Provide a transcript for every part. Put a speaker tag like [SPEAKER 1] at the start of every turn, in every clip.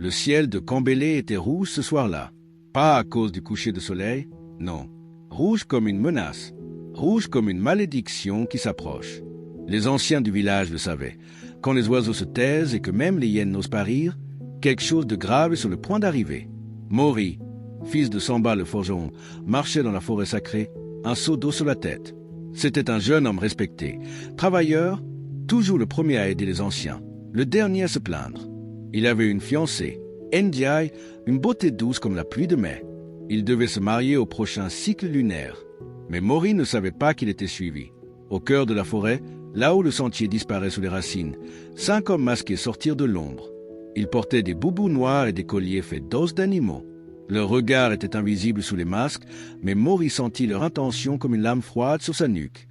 [SPEAKER 1] Le ciel de Kambélé était rouge ce soir-là. Pas à cause du coucher de soleil, non. Rouge comme une menace, rouge comme une malédiction qui s'approche. Les anciens du village le savaient. Quand les oiseaux se taisent et que même les hyènes n'osent pas rire, quelque chose de grave est sur le point d'arriver. Maury, fils de Samba le forgeron, marchait dans la forêt sacrée, un seau d'eau sur la tête. C'était un jeune homme respecté, travailleur, toujours le premier à aider les anciens, le dernier à se plaindre. Il avait une fiancée, Ndiaye, une beauté douce comme la pluie de mai. Il devait se marier au prochain cycle lunaire. Mais Maury ne savait pas qu'il était suivi. Au cœur de la forêt, là où le sentier disparaît sous les racines, 5 hommes masqués sortirent de l'ombre. Ils portaient des boubous noirs et des colliers faits d'os d'animaux. Leur regard était invisible sous les masques, mais Maury sentit leur intention comme une lame froide sur sa nuque.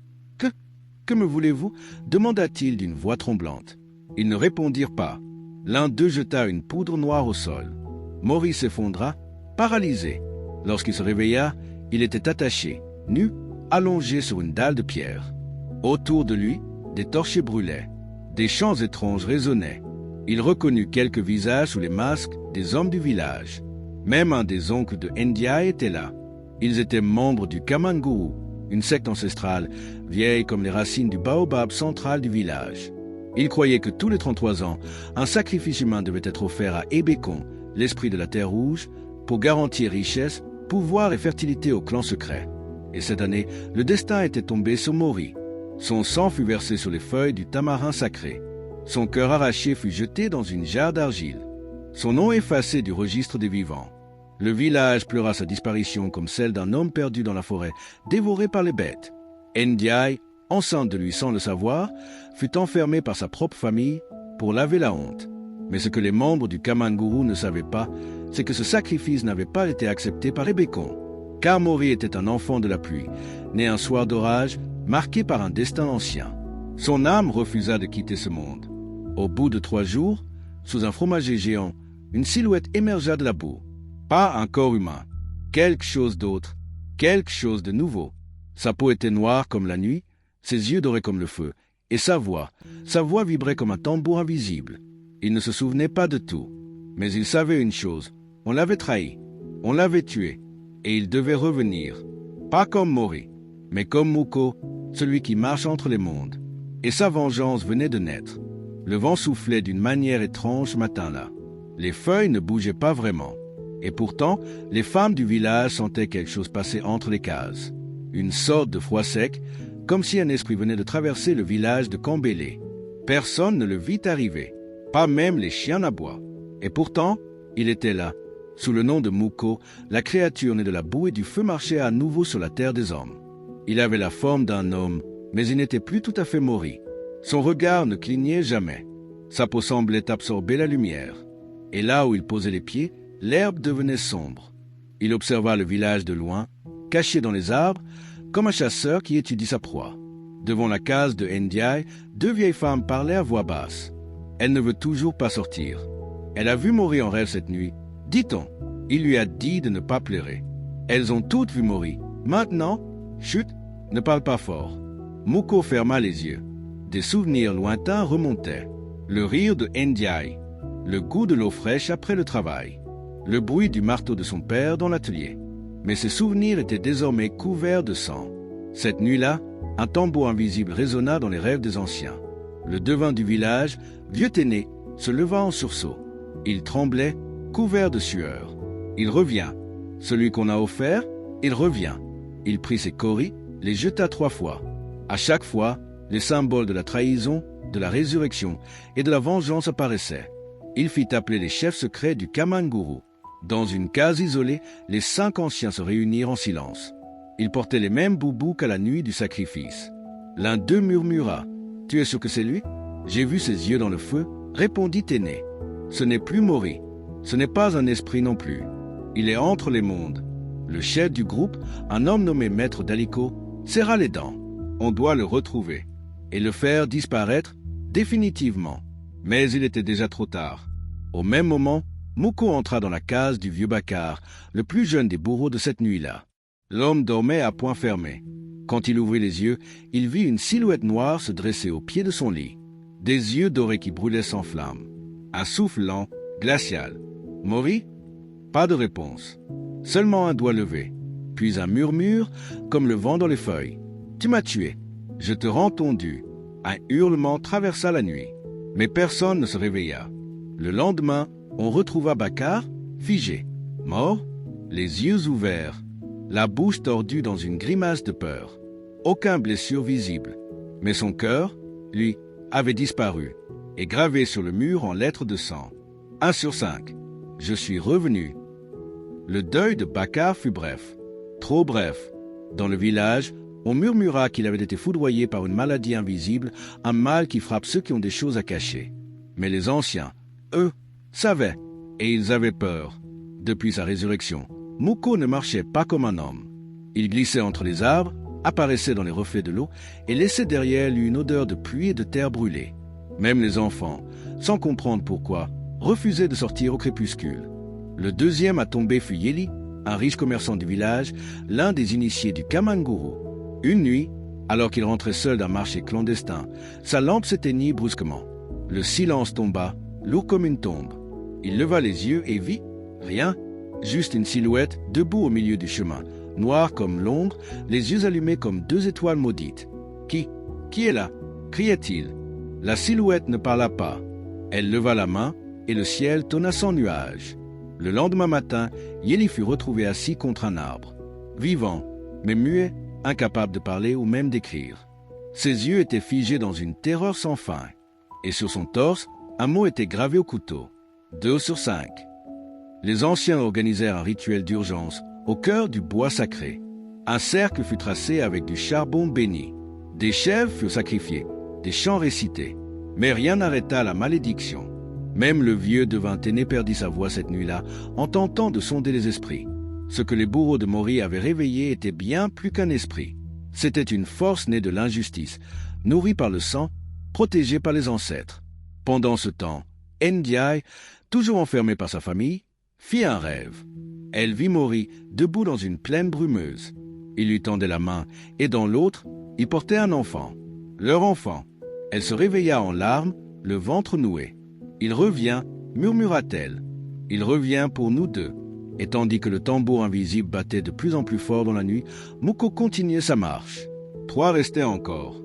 [SPEAKER 1] « Que me voulez-vous » demanda-t-il d'une voix tremblante. Ils ne répondirent pas. L'un d'eux jeta une poudre noire au sol. Maury s'effondra, paralysé. Lorsqu'il se réveilla, il était attaché, nu, allongé sur une dalle de pierre. Autour de lui, des torchers brûlaient. Des chants étranges résonnaient. Il reconnut quelques visages sous les masques des hommes du village. Même un des oncles de Ndiaye était là. Ils étaient membres du Kamanguru, une secte ancestrale, vieille comme les racines du baobab central du village. Ils croyaient que tous les 33 ans, un sacrifice humain devait être offert à Ebekon, l'esprit de la Terre Rouge, pour garantir richesse, pouvoir et fertilité au clan secret. Et cette année, le destin était tombé sur Maury. Son sang fut versé sur les feuilles du tamarin sacré. Son cœur arraché fut jeté dans une jarre d'argile. Son nom effacé du registre des vivants. Le village pleura sa disparition comme celle d'un homme perdu dans la forêt, dévoré par les bêtes. Ndiaye, enceinte de lui sans le savoir, fut enfermée par sa propre famille pour laver la honte. Mais ce que les membres du Kamanguru ne savaient pas, c'est que ce sacrifice n'avait pas été accepté par Ebekon. Car Maury était un enfant de la pluie, né un soir d'orage, marqué par un destin ancien. Son âme refusa de quitter ce monde. Au bout de 3 jours, sous un fromager géant, une silhouette émergea de la boue. Pas un corps humain, quelque chose d'autre, quelque chose de nouveau. Sa peau était noire comme la nuit, ses yeux doraient comme le feu, et sa voix vibrait comme un tambour invisible. Il ne se souvenait pas de tout, mais il savait une chose, on l'avait trahi, on l'avait tué, et il devait revenir. Pas comme Maury, mais comme Muko, celui qui marche entre les mondes. Et sa vengeance venait de naître. Le vent soufflait d'une manière étrange ce matin-là. Les feuilles ne bougeaient pas vraiment. Et pourtant, les femmes du village sentaient quelque chose passer entre les cases. Une sorte de froid sec, comme si un esprit venait de traverser le village de Kambélé. Personne ne le vit arriver, pas même les chiens d'abois. Et pourtant, il était là. Sous le nom de Muko, la créature née de la boue et du feu marchait à nouveau sur la terre des hommes. Il avait la forme d'un homme, mais il n'était plus tout à fait Maury. Son regard ne clignait jamais. Sa peau semblait absorber la lumière. Et là où il posait les pieds, l'herbe devenait sombre. Il observa le village de loin, caché dans les arbres, comme un chasseur qui étudie sa proie. Devant la case de Ndiaye, 2 vieilles femmes parlaient à voix basse. Elle ne veut toujours pas sortir. Elle a vu Maury en rêve cette nuit, dit-on. Il lui a dit de ne pas pleurer. Elles ont toutes vu Maury. Maintenant, chut, ne parle pas fort. Muko ferma les yeux. Des souvenirs lointains remontaient. Le rire de Ndiaye, le goût de l'eau fraîche après le travail, le bruit du marteau de son père dans l'atelier. Mais ces souvenirs étaient désormais couverts de sang. Cette nuit-là, un tambour invisible résonna dans les rêves des anciens. Le devin du village, vieux Téné, se leva en sursaut. Il tremblait, couvert de sueur. Il revient. Celui qu'on a offert, il revient. Il prit ses kauris, les jeta 3 fois. À chaque fois, les symboles de la trahison, de la résurrection et de la vengeance apparaissaient. Il fit appeler les chefs secrets du Kamanguru. Dans une case isolée, les 5 anciens se réunirent en silence. Ils portaient les mêmes boubous qu'à la nuit du sacrifice. L'un d'eux murmura « Tu es sûr que c'est lui ?»« J'ai vu ses yeux dans le feu, » répondit Téné. « Ce n'est plus Maury. Ce n'est pas un esprit non plus. Il est entre les mondes. » Le chef du groupe, un homme nommé Maître Daliko, serra les dents. On doit le retrouver et le faire disparaître définitivement. Mais il était déjà trop tard. Au même moment, Muko entra dans la case du vieux Bakar, le plus jeune des bourreaux de cette nuit-là. L'homme dormait à poings fermés. Quand il ouvrit les yeux, il vit une silhouette noire se dresser au pied de son lit. Des yeux dorés qui brûlaient sans flamme. Un souffle lent, glacial. Mori? Pas de réponse. Seulement un doigt levé, puis un murmure comme le vent dans les feuilles. Tu m'as tué. Je te rends ton dû. Un hurlement traversa la nuit, mais personne ne se réveilla. Le lendemain, on retrouva Bakar, figé, mort, les yeux ouverts, la bouche tordue dans une grimace de peur. Aucune blessure visible, mais son cœur, lui, avait disparu, et gravé sur le mur en lettres de sang. 1 sur 5. Je suis revenu. Le deuil de Bakar fut bref, trop bref. Dans le village, on murmura qu'il avait été foudroyé par une maladie invisible, un mal qui frappe ceux qui ont des choses à cacher. Mais les anciens, eux, savaient, et ils avaient peur. Depuis sa résurrection, Muko ne marchait pas comme un homme. Il glissait entre les arbres, apparaissait dans les reflets de l'eau et laissait derrière lui une odeur de pluie et de terre brûlée. Même les enfants, sans comprendre pourquoi, refusaient de sortir au crépuscule. Le deuxième à tomber fut Yeli, un riche commerçant du village, l'un des initiés du Kamanguru. Une nuit, alors qu'il rentrait seul d'un marché clandestin, sa lampe s'éteignit brusquement. Le silence tomba, lourd comme une tombe. Il leva les yeux et vit rien, juste une silhouette debout au milieu du chemin, noire comme l'ombre, les yeux allumés comme 2 étoiles maudites. Qui est là » criait-il. La silhouette ne parla pas. Elle leva la main et le ciel tonna sans nuage. Le lendemain matin, Yeli fut retrouvé assis contre un arbre, vivant, mais muet, incapable de parler ou même d'écrire. Ses yeux étaient figés dans une terreur sans fin, et sur son torse, un mot était gravé au couteau. 2 sur 5. Les anciens organisèrent un rituel d'urgence au cœur du bois sacré. Un cercle fut tracé avec du charbon béni. Des chèvres furent sacrifiées, des chants récités. Mais rien n'arrêta la malédiction. Même le vieux devint aîné perdit sa voix cette nuit-là en tentant de sonder les esprits. Ce que les bourreaux de Mori avaient réveillé était bien plus qu'un esprit. C'était une force née de l'injustice, nourrie par le sang, protégée par les ancêtres. Pendant ce temps, Ndiaye, toujours enfermée par sa famille, fit un rêve. Elle vit Mori debout dans une plaine brumeuse. Il lui tendait la main et dans l'autre, il portait un enfant. Leur enfant. Elle se réveilla en larmes, le ventre noué. « Il revient », murmura-t-elle. « Il revient pour nous deux. » Et tandis que le tambour invisible battait de plus en plus fort dans la nuit, Muko continuait sa marche. 3 restaient encore.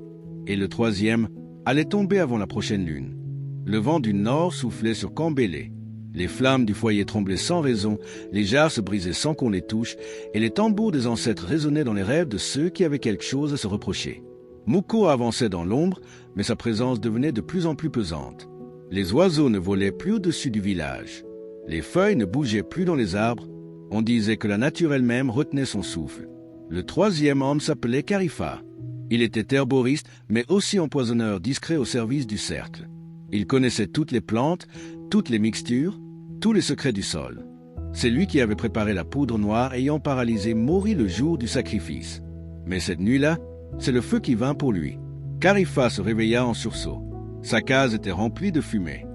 [SPEAKER 1] Et le 3e allait tomber avant la prochaine lune. Le vent du nord soufflait sur Kambélé. Les flammes du foyer tremblaient sans raison, les jarres se brisaient sans qu'on les touche, et les tambours des ancêtres résonnaient dans les rêves de ceux qui avaient quelque chose à se reprocher. Muko avançait dans l'ombre, mais sa présence devenait de plus en plus pesante. Les oiseaux ne volaient plus au-dessus du village. Les feuilles ne bougeaient plus dans les arbres. On disait que la nature elle-même retenait son souffle. Le 3e homme s'appelait Karifa. Il était herboriste, mais aussi empoisonneur discret au service du cercle. Il connaissait toutes les plantes, toutes les mixtures, tous les secrets du sol. C'est lui qui avait préparé la poudre noire ayant paralysé Mori le jour du sacrifice. Mais cette nuit-là, c'est le feu qui vint pour lui. Karifa se réveilla en sursaut. Sa case était remplie de fumée.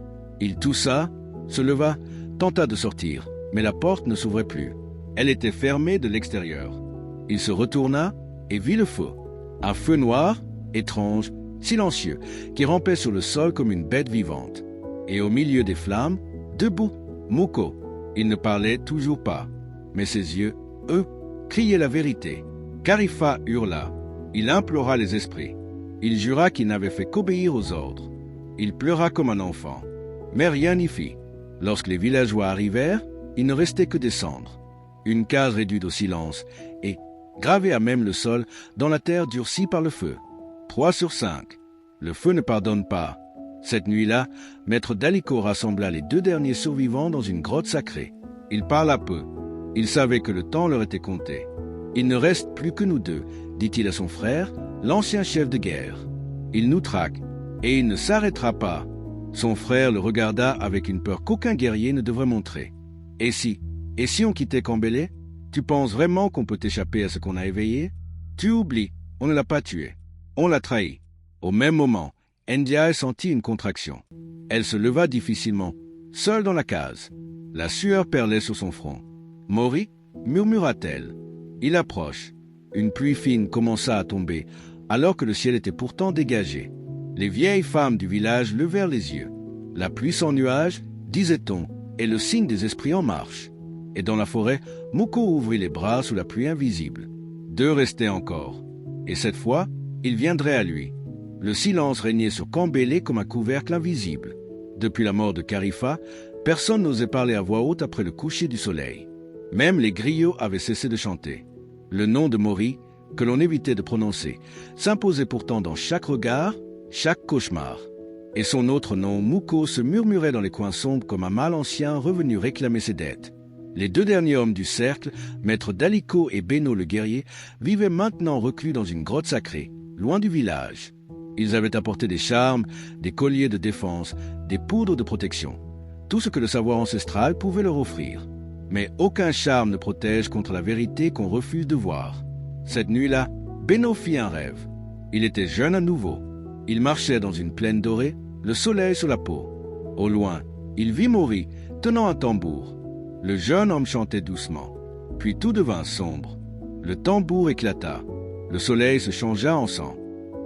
[SPEAKER 1] Il toussa, se leva, tenta de sortir, mais la porte ne s'ouvrait plus. Elle était fermée de l'extérieur. Il se retourna et vit le feu. Un feu noir, étrange, silencieux, qui rampait sur le sol comme une bête vivante. Et au milieu des flammes, debout, Muko. Il ne parlait toujours pas, mais ses yeux, eux, criaient la vérité. Karifa hurla. Il implora les esprits. Il jura qu'il n'avait fait qu'obéir aux ordres. Il pleura comme un enfant, mais rien n'y fit. Lorsque les villageois arrivèrent, il ne restait que des cendres. Une case réduite au silence et, gravée à même le sol, dans la terre durcie par le feu. 3 sur 5. Le feu ne pardonne pas. Cette nuit-là, Maître Daliko rassembla les 2 derniers survivants dans une grotte sacrée. Il parla peu. Il savait que le temps leur était compté. « Il ne reste plus que nous 2, dit-il à son frère, l'ancien chef de guerre. Il nous traque. Et il ne s'arrêtera pas. » Son frère le regarda avec une peur qu'aucun guerrier ne devrait montrer. « Et si on quittait Kambélé? Tu penses vraiment qu'on peut échapper à ce qu'on a éveillé? Tu oublies, on ne l'a pas tué. On l'a trahi. » Au même moment, Ndiaye sentit une contraction. Elle se leva difficilement, seule dans la case. La sueur perlait sur son front. « Mori » murmura-t-elle. Il approche. Une pluie fine commença à tomber, alors que le ciel était pourtant dégagé. Les vieilles femmes du village levèrent les yeux. La pluie sans nuages, disait-on, est le signe des esprits en marche. Et dans la forêt, Muko ouvrit les bras sous la pluie invisible. 2 restaient encore. Et cette fois, ils viendraient à lui. Le silence régnait sur Kambélé comme un couvercle invisible. Depuis la mort de Karifa, personne n'osait parler à voix haute après le coucher du soleil. Même les griots avaient cessé de chanter. Le nom de Mori, que l'on évitait de prononcer, s'imposait pourtant dans chaque regard, chaque cauchemar. Et son autre nom, Muko, se murmurait dans les coins sombres comme un mal ancien revenu réclamer ses dettes. Les 2 derniers hommes du cercle, maître Daliko et Beno le guerrier, vivaient maintenant reclus dans une grotte sacrée, loin du village. Ils avaient apporté des charmes, des colliers de défense, des poudres de protection. Tout ce que le savoir ancestral pouvait leur offrir. Mais aucun charme ne protège contre la vérité qu'on refuse de voir. Cette nuit-là, Beno fit un rêve. Il était jeune à nouveau. Il marchait dans une plaine dorée, le soleil sur la peau. Au loin, il vit Mori, tenant un tambour. Le jeune homme chantait doucement. Puis tout devint sombre. Le tambour éclata. Le soleil se changea en sang.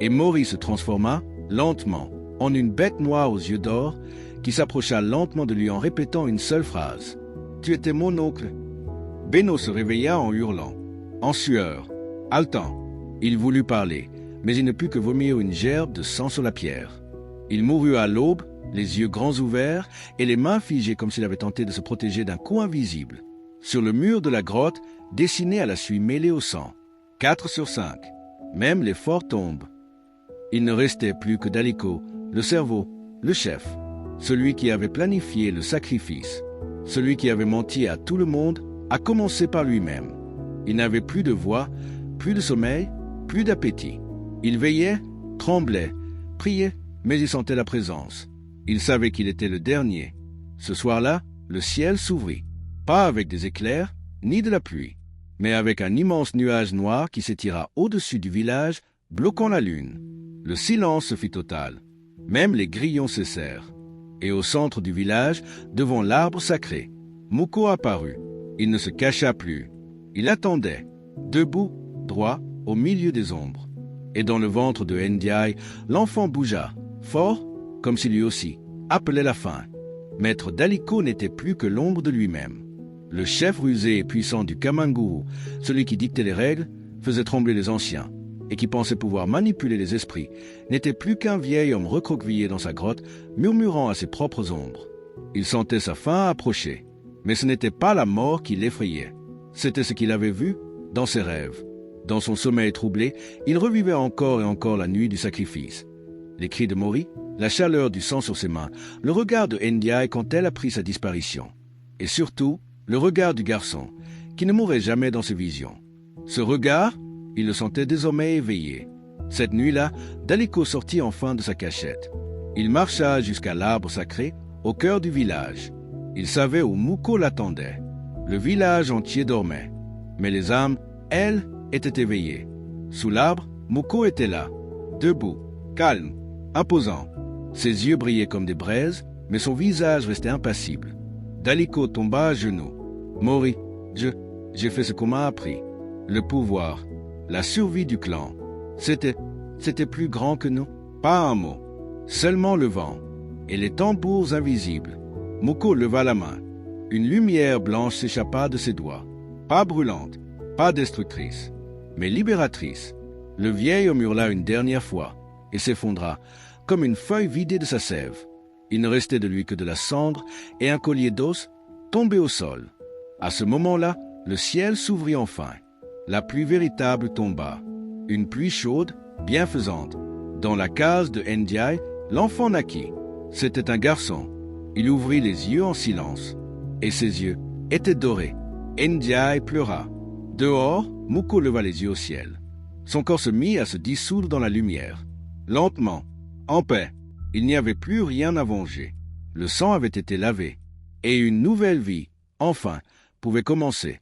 [SPEAKER 1] Et Mori se transforma, lentement, en une bête noire aux yeux d'or, qui s'approcha lentement de lui en répétant une seule phrase. « Tu étais mon oncle. » Beno se réveilla en hurlant, en sueur, haletant. Il voulut parler, mais il ne put que vomir une gerbe de sang sur la pierre. Il mourut à l'aube, les yeux grands ouverts et les mains figées comme s'il avait tenté de se protéger d'un coup invisible. Sur le mur de la grotte, dessiné à la suie mêlée au sang. 4 sur 5. Même les forts tombent. Il ne restait plus que Daliko, le cerveau, le chef, celui qui avait planifié le sacrifice, celui qui avait menti à tout le monde, à commencer par lui-même. Il n'avait plus de voix, plus de sommeil, plus d'appétit. Il veillait, tremblait, priait, mais il sentait la présence. Il savait qu'il était le dernier. Ce soir-là, le ciel s'ouvrit, pas avec des éclairs, ni de la pluie, mais avec un immense nuage noir qui s'étira au-dessus du village, bloquant la lune. Le silence se fit total. Même les grillons cessèrent. Et au centre du village, devant l'arbre sacré, Muko apparut. Il ne se cacha plus. Il attendait, debout, droit, au milieu des ombres. Et dans le ventre de Ndiaye, l'enfant bougea, fort, comme si lui aussi appelait la faim. Maître Daliko n'était plus que l'ombre de lui-même. Le chef rusé et puissant du Kamanguru, celui qui dictait les règles, faisait trembler les anciens, et qui pensait pouvoir manipuler les esprits, n'était plus qu'un vieil homme recroquevillé dans sa grotte, murmurant à ses propres ombres. Il sentait sa fin approcher, mais ce n'était pas la mort qui l'effrayait. C'était ce qu'il avait vu dans ses rêves. Dans son sommeil troublé, il revivait encore et encore la nuit du sacrifice. Les cris de Mori, la chaleur du sang sur ses mains, le regard de Ndiaye quand elle a pris sa disparition. Et surtout, le regard du garçon, qui ne mourait jamais dans ses visions. Ce regard, il le sentait désormais éveillé. Cette nuit-là, Daliko sortit enfin de sa cachette. Il marcha jusqu'à l'arbre sacré, au cœur du village. Il savait où Muko l'attendait. Le village entier dormait. Mais les âmes, elles, étaient éveillées. Sous l'arbre, Muko était là, debout, calme, imposant. Ses yeux brillaient comme des braises, mais son visage restait impassible. Daliko tomba à genoux. « Mori, j'ai fait ce qu'on m'a appris. Le pouvoir, la survie du clan. C'était plus grand que nous. Pas un mot. Seulement le vent et les tambours invisibles. » Muko leva la main. Une lumière blanche s'échappa de ses doigts. Pas brûlante, pas destructrice, mais libératrice. Le vieil homme hurla une dernière fois et s'effondra, comme une feuille vidée de sa sève. Il ne restait de lui que de la cendre et un collier d'os tombé au sol. À ce moment-là, le ciel s'ouvrit enfin. La pluie véritable tomba. Une pluie chaude, bienfaisante. Dans la case de Ndiaye, l'enfant naquit. C'était un garçon. Il ouvrit les yeux en silence. Et ses yeux étaient dorés. Ndiaye pleura. Dehors, Muko leva les yeux au ciel. Son corps se mit à se dissoudre dans la lumière. Lentement, en paix, il n'y avait plus rien à venger. Le sang avait été lavé. Et une nouvelle vie, enfin, pouvait commencer.